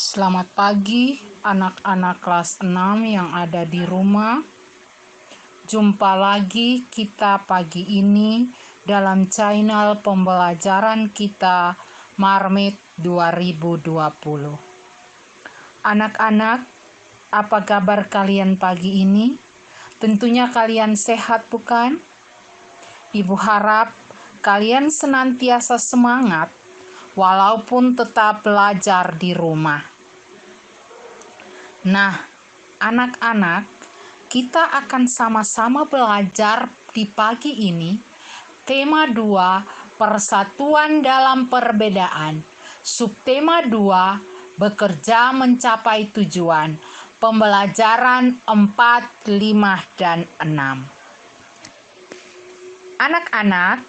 Selamat pagi anak-anak kelas 6 yang ada di rumah. Jumpa lagi kita pagi ini dalam channel pembelajaran kita Marmit 2020. Anak-anak, apa kabar kalian pagi ini? Tentunya kalian sehat, bukan? Ibu harap kalian senantiasa semangat walaupun tetap belajar di rumah. Nah, anak-anak, kita akan sama-sama belajar di pagi ini tema 2, persatuan dalam perbedaan. Subtema 2, bekerja mencapai tujuan. Pembelajaran 4, 5, dan 6. Anak-anak,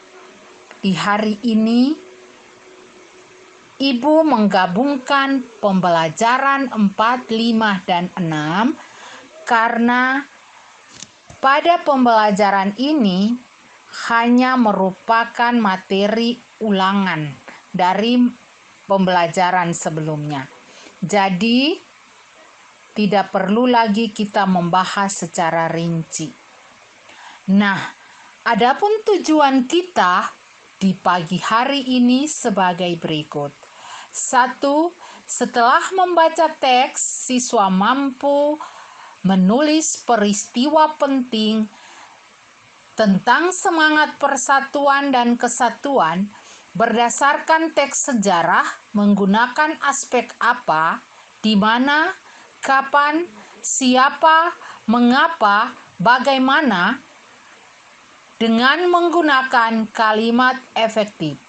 di hari ini Ibu menggabungkan pembelajaran 4, 5, dan 6 karena pada pembelajaran ini hanya merupakan materi ulangan dari pembelajaran sebelumnya. Jadi, tidak perlu lagi kita membahas secara rinci. Nah, adapun tujuan kita di pagi hari ini sebagai berikut. 1. Setelah membaca teks, siswa mampu menulis peristiwa penting tentang semangat persatuan dan kesatuan berdasarkan teks sejarah menggunakan aspek apa, di mana, kapan, siapa, mengapa, bagaimana, dengan menggunakan kalimat efektif.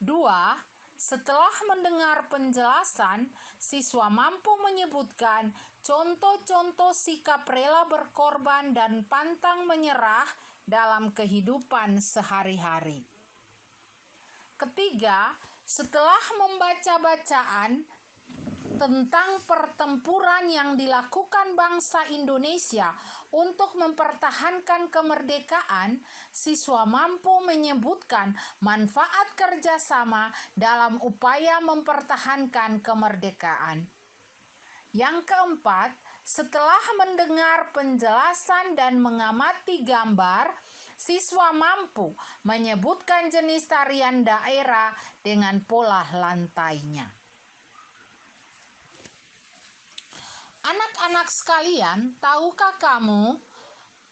2. Setelah mendengar penjelasan, siswa mampu menyebutkan contoh-contoh sikap rela berkorban dan pantang menyerah dalam kehidupan sehari-hari. Ketiga, setelah membaca bacaan tentang pertempuran yang dilakukan bangsa Indonesia untuk mempertahankan kemerdekaan, siswa mampu menyebutkan manfaat kerjasama dalam upaya mempertahankan kemerdekaan. Yang keempat, setelah mendengar penjelasan dan mengamati gambar, siswa mampu menyebutkan jenis tarian daerah dengan pola lantainya. Anak-anak sekalian, tahukah kamu,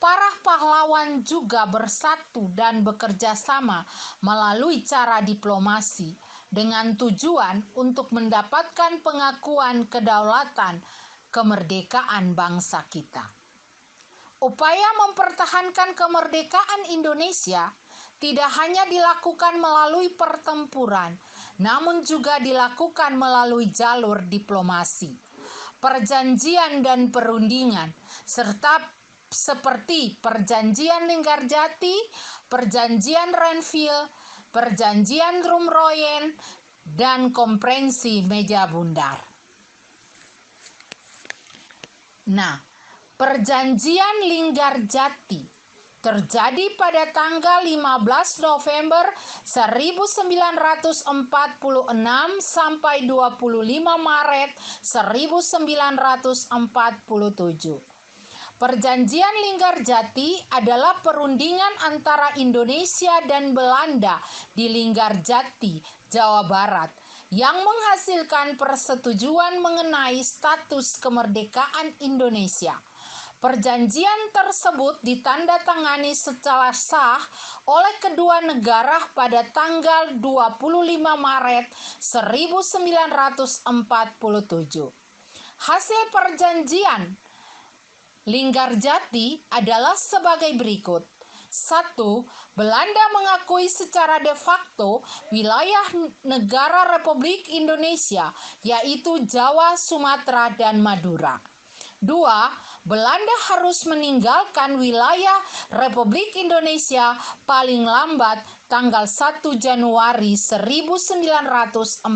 para pahlawan juga bersatu dan bekerja sama melalui cara diplomasi dengan tujuan untuk mendapatkan pengakuan kedaulatan kemerdekaan bangsa kita. Upaya mempertahankan kemerdekaan Indonesia tidak hanya dilakukan melalui pertempuran, namun juga dilakukan melalui jalur diplomasi, perjanjian dan perundingan, serta seperti perjanjian Linggarjati, perjanjian Renville, perjanjian Drumroyen, dan konferensi Meja Bundar. Nah, perjanjian Linggarjati terjadi pada tanggal 15 November 1946 sampai 25 Maret 1947. Perjanjian Linggarjati adalah perundingan antara Indonesia dan Belanda di Linggarjati, Jawa Barat, yang menghasilkan persetujuan mengenai status kemerdekaan Indonesia. Perjanjian tersebut ditandatangani secara sah oleh kedua negara pada tanggal 25 Maret 1947. Hasil perjanjian Linggarjati adalah sebagai berikut. 1. Belanda mengakui secara de facto wilayah negara Republik Indonesia, yaitu Jawa, Sumatera, dan Madura. 2. Belanda harus meninggalkan wilayah Republik Indonesia paling lambat tanggal 1 Januari 1949.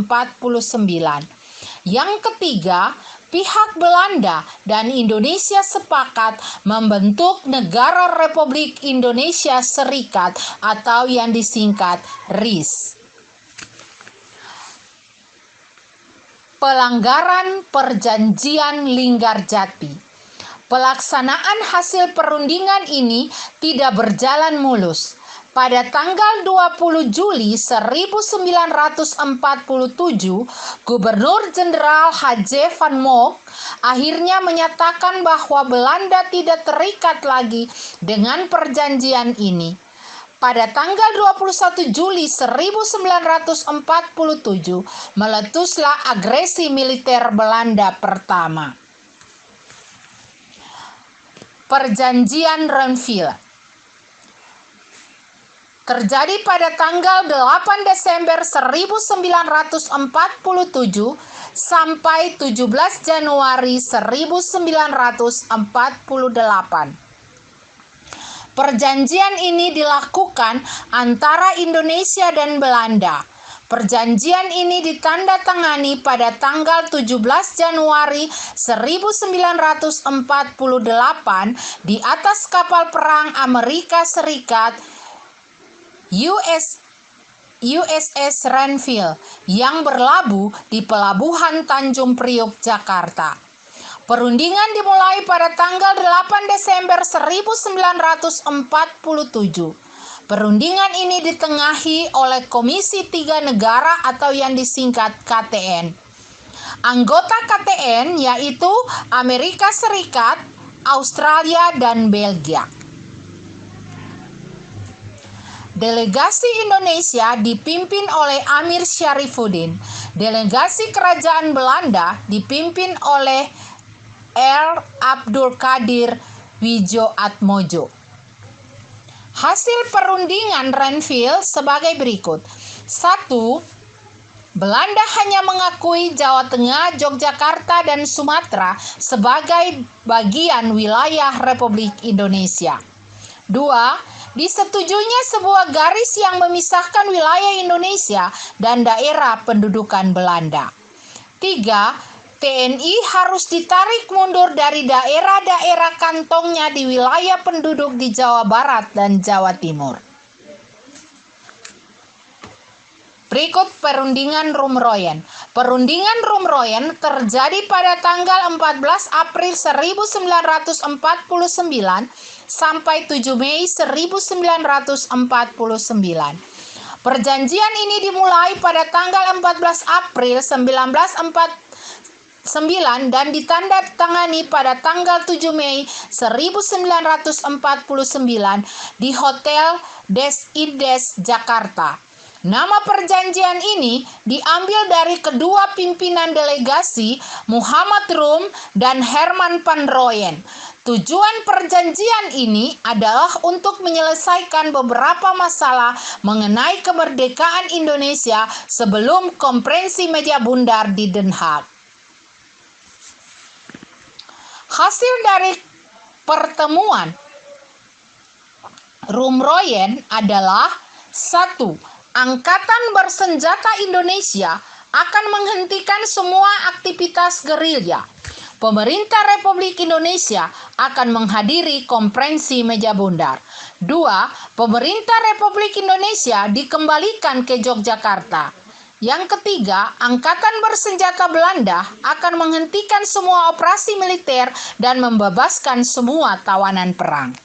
Yang ketiga, pihak Belanda dan Indonesia sepakat membentuk Negara Republik Indonesia Serikat atau yang disingkat RIS. pelanggaran Perjanjian Linggarjati. Pelaksanaan hasil perundingan ini tidak berjalan mulus. Pada tanggal 20 Juli 1947, Gubernur Jenderal H.J. van Mook akhirnya menyatakan bahwa Belanda tidak terikat lagi dengan perjanjian ini. Pada tanggal 21 Juli 1947, meletuslah agresi militer Belanda pertama. Perjanjian Renville terjadi pada tanggal 8 Desember 1947 sampai 17 Januari 1948. Perjanjian ini dilakukan antara Indonesia dan Belanda. Perjanjian ini ditandatangani pada tanggal 17 Januari 1948 di atas kapal perang Amerika Serikat USS Renville yang berlabuh di Pelabuhan Tanjung Priok, Jakarta. Perundingan dimulai pada tanggal 8 Desember 1947. Perundingan ini ditengahi oleh Komisi Tiga Negara atau yang disingkat KTN. Anggota KTN yaitu Amerika Serikat, Australia, dan Belgia. Delegasi Indonesia dipimpin oleh Amir Syarifuddin. Delegasi Kerajaan Belanda dipimpin oleh Earl Abdul Qadir Widjoatmojo. Hasil perundingan Renville sebagai berikut. 1. Belanda hanya mengakui Jawa Tengah, Yogyakarta, dan Sumatera sebagai bagian wilayah Republik Indonesia. 2. Disetujuinya sebuah garis yang memisahkan wilayah Indonesia dan daerah pendudukan Belanda. 3. TNI harus ditarik mundur dari daerah-daerah kantongnya di wilayah penduduk di Jawa Barat dan Jawa Timur. Berikut perundingan Rumroyen. Perundingan Rumroyen terjadi pada tanggal 14 April 1949 sampai 7 Mei 1949. Perjanjian ini dimulai pada tanggal 14 April 1949 dan ditandatangani pada tanggal 7 Mei 1949 di Hotel Des Indes, Jakarta. Nama perjanjian ini diambil dari kedua pimpinan delegasi, Muhammad Rum dan Herman van Rooyen. Tujuan perjanjian ini adalah untuk menyelesaikan beberapa masalah mengenai kemerdekaan Indonesia sebelum Konferensi Meja Bundar di Den Haag. Hasil dari pertemuan Rumroyen adalah 1. Angkatan bersenjata Indonesia akan menghentikan semua aktivitas gerilya. Pemerintah Republik Indonesia akan menghadiri Konferensi Meja Bundar. 2. Pemerintah Republik Indonesia dikembalikan ke Yogyakarta. Yang ketiga, Angkatan bersenjata Belanda akan menghentikan semua operasi militer dan membebaskan semua tawanan perang.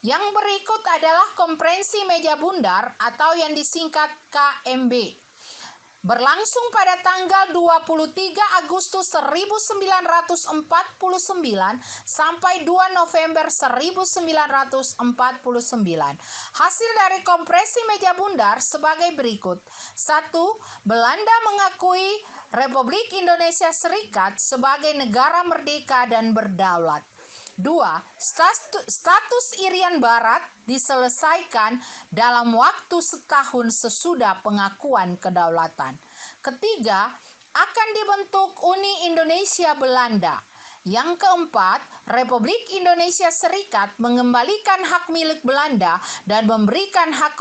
Yang berikut adalah Konferensi Meja Bundar atau yang disingkat KMB. Berlangsung pada tanggal 23 Agustus 1949 sampai 2 November 1949. Hasil dari Konferensi Meja Bundar sebagai berikut. 1. Belanda mengakui Republik Indonesia Serikat sebagai negara merdeka dan berdaulat. 2. Status Irian Barat diselesaikan dalam waktu setahun sesudah pengakuan kedaulatan. Ketiga, akan dibentuk Uni Indonesia Belanda. Yang keempat, Republik Indonesia Serikat mengembalikan hak milik Belanda dan memberikan hak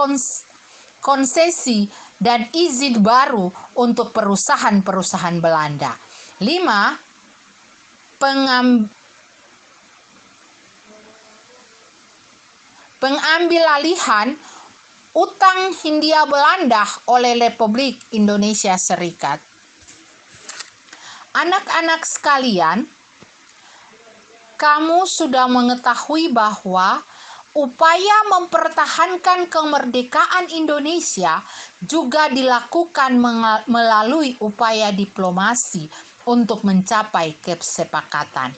konsesi dan izin baru untuk perusahaan-perusahaan Belanda. 5. Pengambilalihan utang Hindia Belanda oleh Republik Indonesia Serikat. Anak-anak sekalian, kamu sudah mengetahui bahwa upaya mempertahankan kemerdekaan Indonesia juga dilakukan melalui upaya diplomasi untuk mencapai kesepakatan.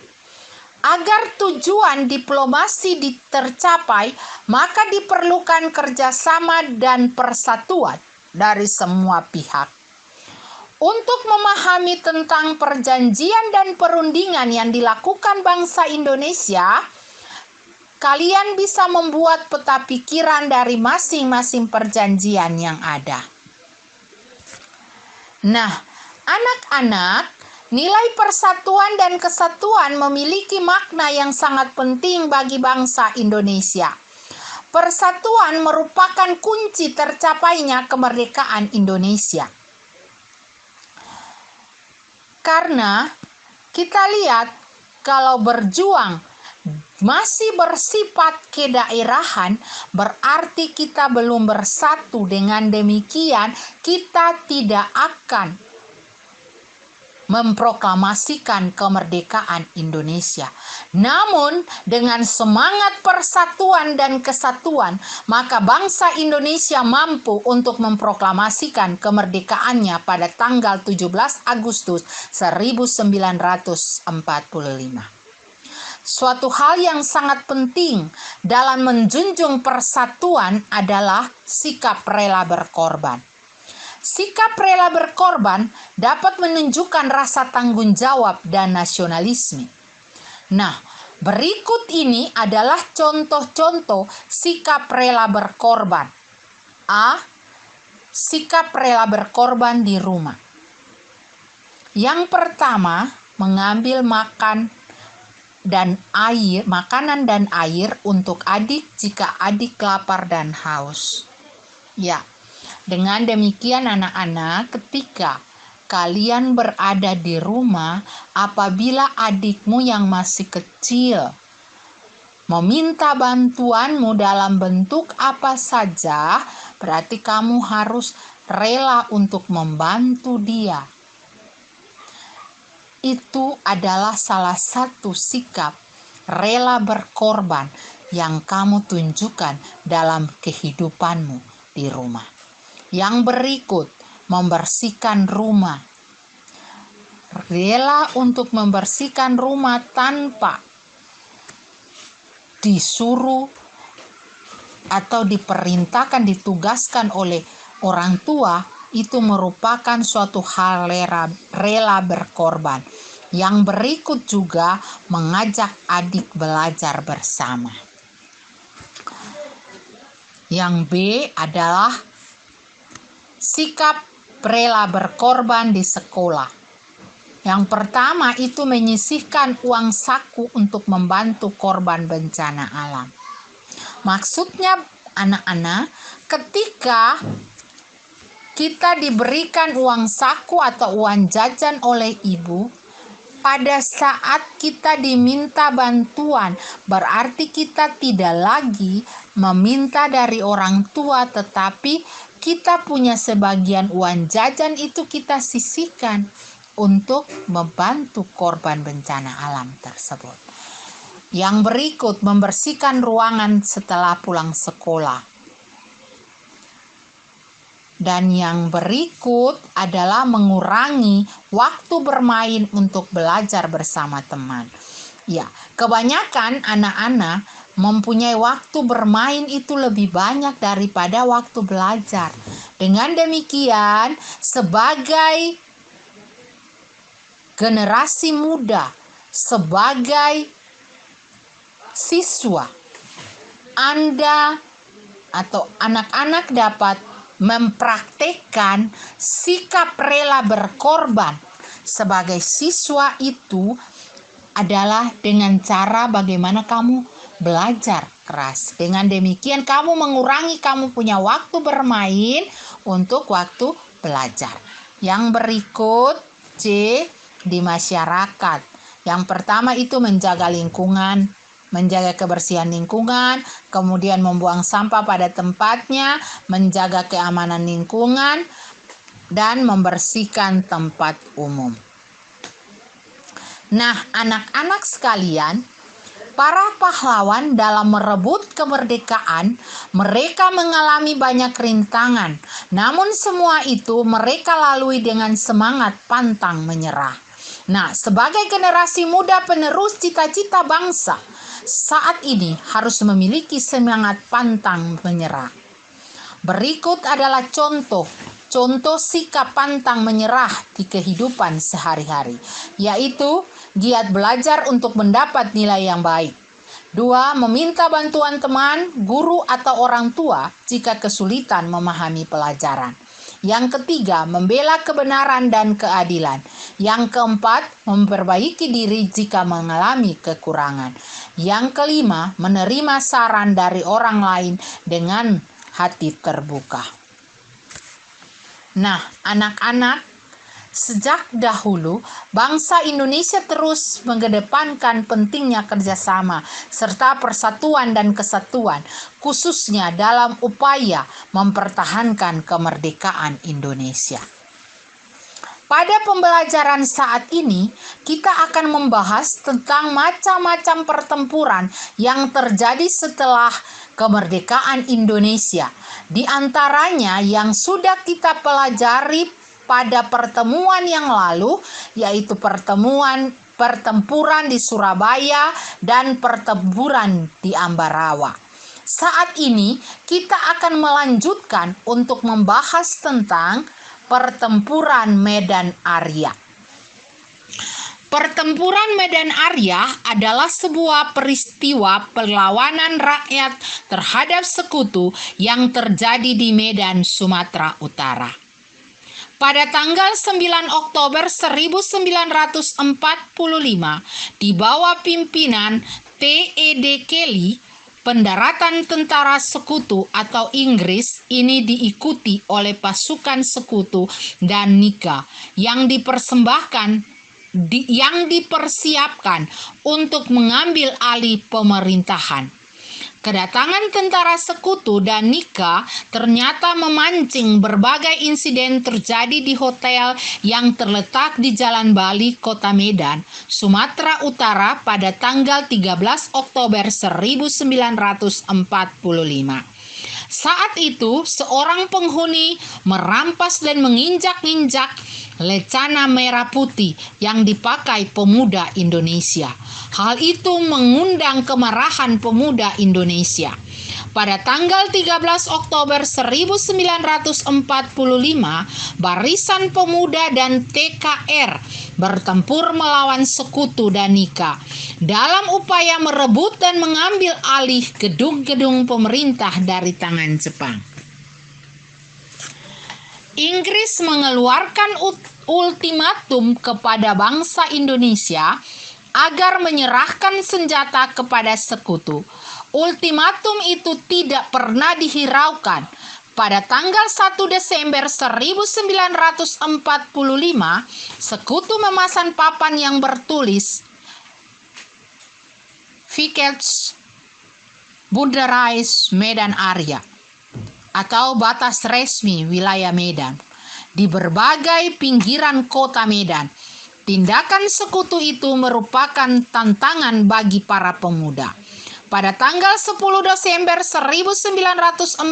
Agar tujuan diplomasi tercapai, maka diperlukan kerjasama dan persatuan dari semua pihak. Untuk memahami tentang perjanjian dan perundingan yang dilakukan bangsa Indonesia, kalian bisa membuat peta pikiran dari masing-masing perjanjian yang ada. Nah, anak-anak, nilai persatuan dan kesatuan memiliki makna yang sangat penting bagi bangsa Indonesia. Persatuan merupakan kunci tercapainya kemerdekaan Indonesia. Karena kita lihat kalau berjuang masih bersifat kedaerahan, berarti kita belum bersatu. Dengan demikian, kita tidak akan memproklamasikan kemerdekaan Indonesia. Namun, dengan semangat persatuan dan kesatuan, maka bangsa Indonesia mampu untuk memproklamasikan kemerdekaannya pada tanggal 17 Agustus 1945. Suatu hal yang sangat penting dalam menjunjung persatuan adalah sikap rela berkorban. Sikap rela berkorban dapat menunjukkan rasa tanggung jawab dan nasionalisme. Nah, berikut ini adalah contoh-contoh sikap rela berkorban. A. Sikap rela berkorban di rumah. Yang pertama, mengambil makanan dan air untuk adik jika adik lapar dan haus. Ya. Dengan demikian anak-anak, ketika kalian berada di rumah, apabila adikmu yang masih kecil meminta bantuanmu dalam bentuk apa saja, berarti kamu harus rela untuk membantu dia. Itu adalah salah satu sikap rela berkorban yang kamu tunjukkan dalam kehidupanmu di rumah. Yang berikut, membersihkan rumah. Rela untuk membersihkan rumah tanpa disuruh atau diperintahkan, ditugaskan oleh orang tua, itu merupakan suatu hal rela berkorban. Yang berikut juga mengajak adik belajar bersama. Yang B adalah sikap rela berkorban di sekolah. Yang pertama itu menyisihkan uang saku untuk membantu korban bencana alam. Maksudnya anak-anak, ketika kita diberikan uang saku atau uang jajan oleh ibu, pada saat kita diminta bantuan, berarti kita tidak lagi meminta dari orang tua, tetapi kita punya sebagian uang jajan itu kita sisihkan untuk membantu korban bencana alam tersebut. Yang berikut, membersihkan ruangan setelah pulang sekolah. Dan yang berikut adalah mengurangi waktu bermain untuk belajar bersama teman. Ya, kebanyakan anak-anak mempunyai waktu bermain itu lebih banyak daripada waktu belajar. Dengan demikian, sebagai generasi muda, sebagai siswa, Anda atau anak-anak dapat mempraktekkan sikap rela berkorban sebagai siswa itu adalah dengan cara bagaimana kamu belajar keras. Dengan demikian kamu mengurangi kamu punya waktu bermain untuk waktu belajar. Yang berikut C, di masyarakat. Yang pertama itu menjaga lingkungan menjaga kebersihan lingkungan, kemudian membuang sampah pada tempatnya, menjaga keamanan lingkungan, dan membersihkan tempat umum. Nah, anak-anak sekalian, para pahlawan dalam merebut kemerdekaan, mereka mengalami banyak rintangan. Namun semua itu mereka lalui dengan semangat pantang menyerah. Nah, sebagai generasi muda penerus cita-cita bangsa, saat ini harus memiliki semangat pantang menyerah. Berikut adalah contoh sikap pantang menyerah di kehidupan sehari-hari, yaitu giat belajar untuk mendapat nilai yang baik. 2. Meminta bantuan teman, guru, atau orang tua jika kesulitan memahami pelajaran. Yang ketiga, membela kebenaran dan keadilan. Yang keempat, memperbaiki diri jika mengalami kekurangan. Yang kelima, menerima saran dari orang lain dengan hati terbuka. Nah, anak-anak, sejak dahulu bangsa Indonesia terus mengedepankan pentingnya kerjasama serta persatuan dan kesatuan, khususnya dalam upaya mempertahankan kemerdekaan Indonesia. Pada pembelajaran saat ini, kita akan membahas tentang macam-macam pertempuran yang terjadi setelah kemerdekaan Indonesia. Di antaranya yang sudah kita pelajari pada pertemuan yang lalu, yaitu pertempuran di Surabaya dan pertempuran di Ambarawa. Saat ini kita akan melanjutkan untuk membahas tentang pertempuran Medan Arya. Pertempuran Medan Arya adalah sebuah peristiwa perlawanan rakyat terhadap sekutu yang terjadi di Medan, Sumatera Utara. Pada tanggal 9 Oktober 1945, di bawah pimpinan T.E.D. Kelly, pendaratan tentara sekutu atau Inggris ini diikuti oleh pasukan sekutu dan Nika yang dipersiapkan untuk mengambil alih pemerintahan. Kedatangan tentara sekutu dan Nika ternyata memancing berbagai insiden terjadi di hotel yang terletak di Jalan Bali, Kota Medan, Sumatera Utara pada tanggal 13 Oktober 1945. Saat itu, seorang penghuni merampas dan menginjak-injak lecana merah putih yang dipakai pemuda Indonesia. Hal itu mengundang kemarahan pemuda Indonesia. Pada tanggal 13 Oktober 1945, Barisan Pemuda dan TKR bertempur melawan sekutu dan Nika dalam upaya merebut dan mengambil alih gedung-gedung pemerintah dari tangan Jepang. Inggris mengeluarkan ultimatum kepada bangsa Indonesia agar menyerahkan senjata kepada sekutu. Ultimatum itu tidak pernah dihiraukan. Pada tanggal 1 Desember 1945, sekutu memasang papan yang bertulis Vikets Bunderais Medan Arya atau batas resmi wilayah Medan di berbagai pinggiran kota Medan. Tindakan sekutu itu merupakan tantangan bagi para pemuda. Pada tanggal 10 Desember 1945,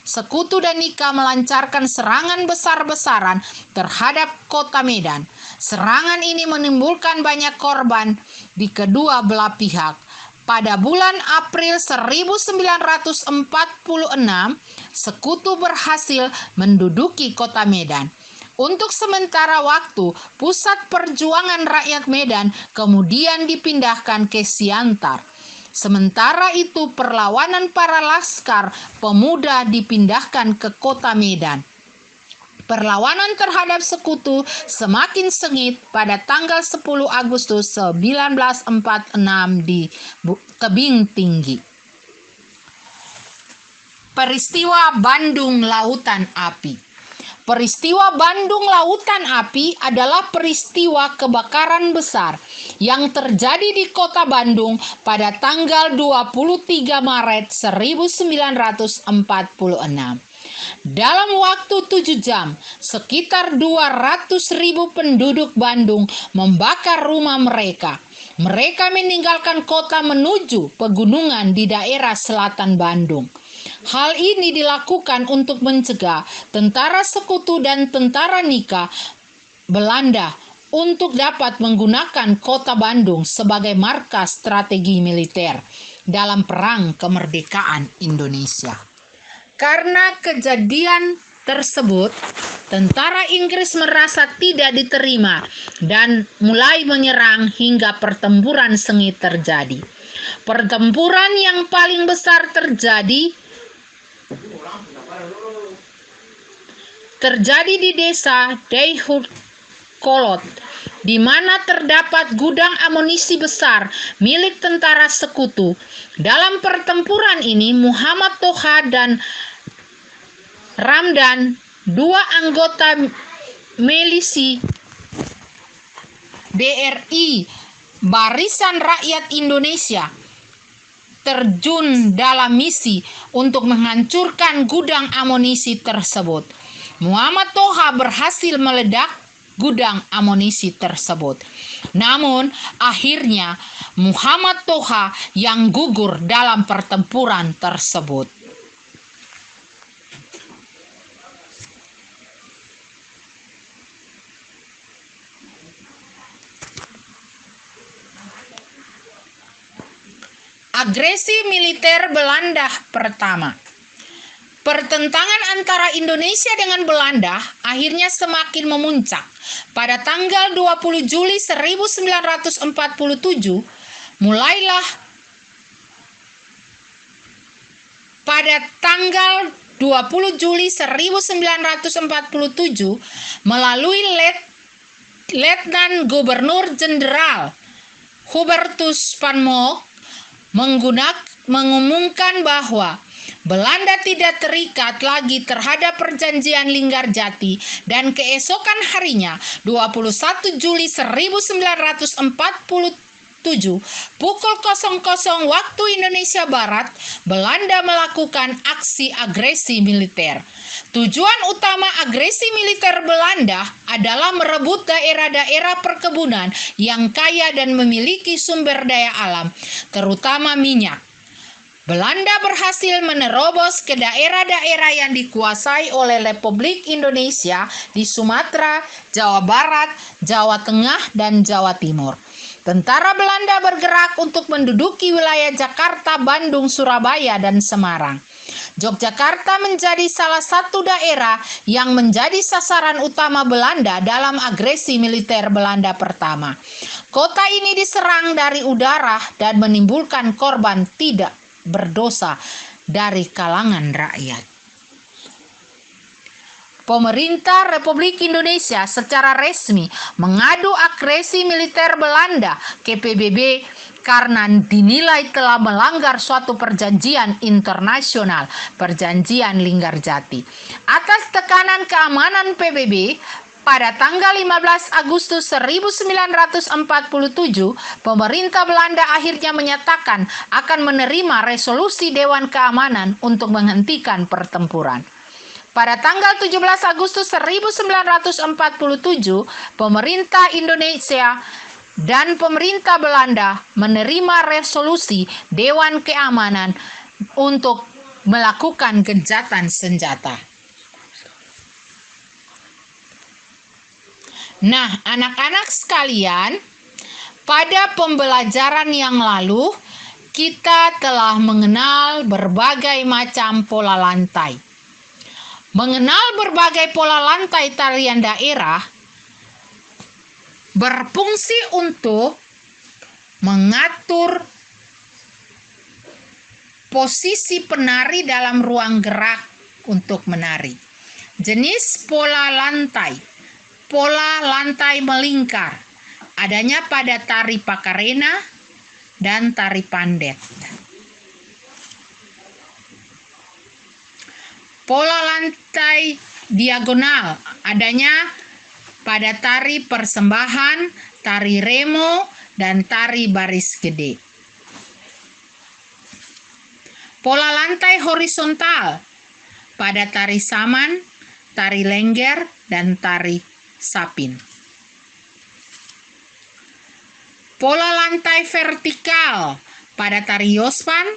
sekutu dan Nika melancarkan serangan besar-besaran terhadap kota Medan. Serangan ini menimbulkan banyak korban di kedua belah pihak. Pada bulan April 1946, sekutu berhasil menduduki kota Medan. Untuk sementara waktu, pusat perjuangan rakyat Medan kemudian dipindahkan ke Siantar. Sementara itu, perlawanan para laskar pemuda dipindahkan ke kota Medan. Perlawanan terhadap sekutu semakin sengit pada tanggal 10 Agustus 1946 di Tebing Tinggi. Peristiwa Bandung Lautan Api. Peristiwa Bandung Lautan Api adalah peristiwa kebakaran besar yang terjadi di kota Bandung pada tanggal 23 Maret 1946. Dalam waktu 7 jam, sekitar 200.000 penduduk Bandung membakar rumah mereka. Mereka meninggalkan kota menuju pegunungan di daerah selatan Bandung. Hal ini dilakukan untuk mencegah tentara sekutu dan tentara Nika Belanda untuk dapat menggunakan kota Bandung sebagai markas strategi militer dalam perang kemerdekaan Indonesia. Karena kejadian tersebut, tentara Inggris merasa tidak diterima dan mulai menyerang hingga pertempuran sengit terjadi. Pertempuran yang paling besar terjadi di desa Dayeuhkolot, di mana terdapat gudang amunisi besar milik tentara sekutu. Dalam pertempuran ini, Muhammad Toha dan Ramdan, dua anggota milisi BRI Barisan Rakyat Indonesia, terjun dalam misi untuk menghancurkan gudang amunisi tersebut. Muhammad Toha berhasil meledak gudang amunisi tersebut. Namun, akhirnya Muhammad Toha yang gugur dalam pertempuran tersebut. Agresi militer Belanda pertama. Pertentangan antara Indonesia dengan Belanda akhirnya semakin memuncak. Pada tanggal 20 Juli 1947, mulailah melalui Letnan Gubernur Jenderal Hubertus van Mook mengumumkan bahwa Belanda tidak terikat lagi terhadap perjanjian Linggarjati, dan keesokan harinya 21 Juli 1947 pukul 00 waktu Indonesia Barat, Belanda melakukan aksi agresi militer. Tujuan utama agresi militer Belanda adalah merebut daerah-daerah perkebunan yang kaya dan memiliki sumber daya alam, terutama minyak. Belanda berhasil menerobos ke daerah-daerah yang dikuasai oleh Republik Indonesia di Sumatera, Jawa Barat, Jawa Tengah, dan Jawa Timur. Tentara Belanda bergerak untuk menduduki wilayah Jakarta, Bandung, Surabaya, dan Semarang. Yogyakarta menjadi salah satu daerah yang menjadi sasaran utama Belanda dalam agresi militer Belanda pertama. Kota ini diserang dari udara dan menimbulkan korban tidak berdosa dari kalangan rakyat. Pemerintah Republik Indonesia secara resmi mengadu agresi militer Belanda ke PBB karena dinilai telah melanggar suatu perjanjian internasional, perjanjian Linggarjati. Atas tekanan keamanan PBB, pada tanggal 15 Agustus 1947, pemerintah Belanda akhirnya menyatakan akan menerima resolusi Dewan Keamanan untuk menghentikan pertempuran. Pada tanggal 17 Agustus 1947, pemerintah Indonesia dan pemerintah Belanda menerima resolusi Dewan Keamanan untuk melakukan gencatan senjata. Nah, anak-anak sekalian, pada pembelajaran yang lalu kita telah mengenal berbagai macam pola lantai. Mengenal berbagai pola lantai tarian daerah berfungsi untuk mengatur posisi penari dalam ruang gerak untuk menari. Jenis pola lantai melingkar, adanya pada tari Pakarena dan tari Pandet. Pola lantai diagonal adanya pada tari persembahan, tari remo, dan tari baris gede. Pola lantai horizontal pada tari saman, tari lengger, dan tari sapin. Pola lantai vertikal pada tari yospan,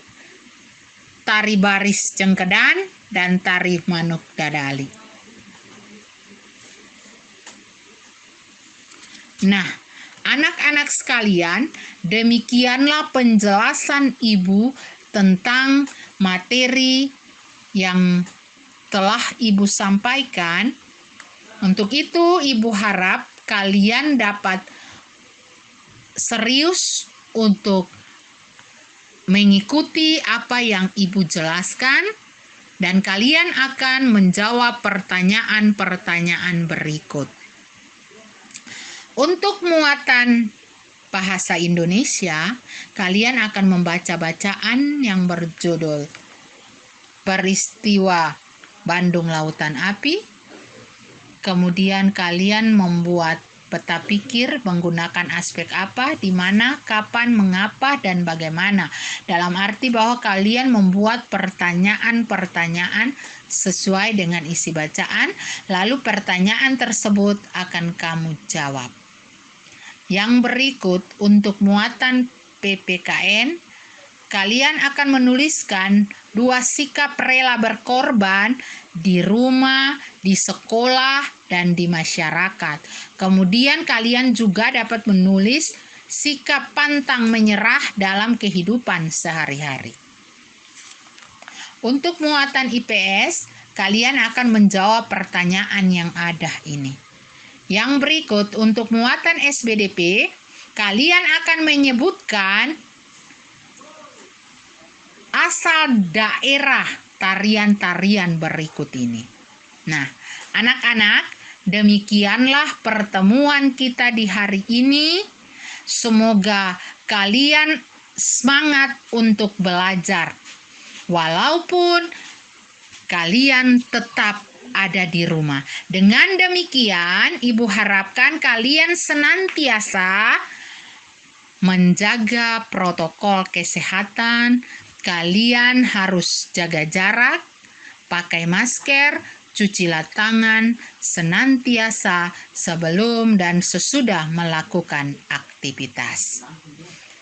tari baris cengkedan, dan tari manuk dadali. Nah, anak-anak sekalian, demikianlah penjelasan Ibu tentang materi yang telah Ibu sampaikan. Untuk itu, Ibu harap kalian dapat serius untuk mengikuti apa yang Ibu jelaskan, dan kalian akan menjawab pertanyaan-pertanyaan berikut. Untuk muatan bahasa Indonesia, kalian akan membaca bacaan yang berjudul Peristiwa Bandung Lautan Api. Kemudian kalian membuat peta pikir menggunakan aspek apa, di mana, kapan, mengapa, dan bagaimana. Dalam arti bahwa kalian membuat pertanyaan-pertanyaan sesuai dengan isi bacaan, lalu pertanyaan tersebut akan kamu jawab. Yang berikut untuk muatan PPKN, kalian akan menuliskan 2 sikap rela berkorban di rumah, di sekolah, dan di masyarakat. Kemudian kalian juga dapat menulis sikap pantang menyerah dalam kehidupan sehari-hari. Untuk muatan IPS, kalian akan menjawab pertanyaan yang ada ini. Yang berikut untuk muatan SBDP, kalian akan menyebutkan asal daerah tarian-tarian berikut ini. Nah, anak-anak, demikianlah pertemuan kita di hari ini. Semoga kalian semangat untuk belajar, walaupun kalian tetap ada di rumah. Dengan demikian, Ibu harapkan kalian senantiasa menjaga protokol kesehatan. Kalian harus jaga jarak, pakai masker, cucilah tangan senantiasa sebelum dan sesudah melakukan aktivitas.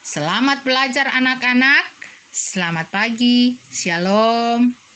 Selamat belajar anak-anak. Selamat pagi. Shalom.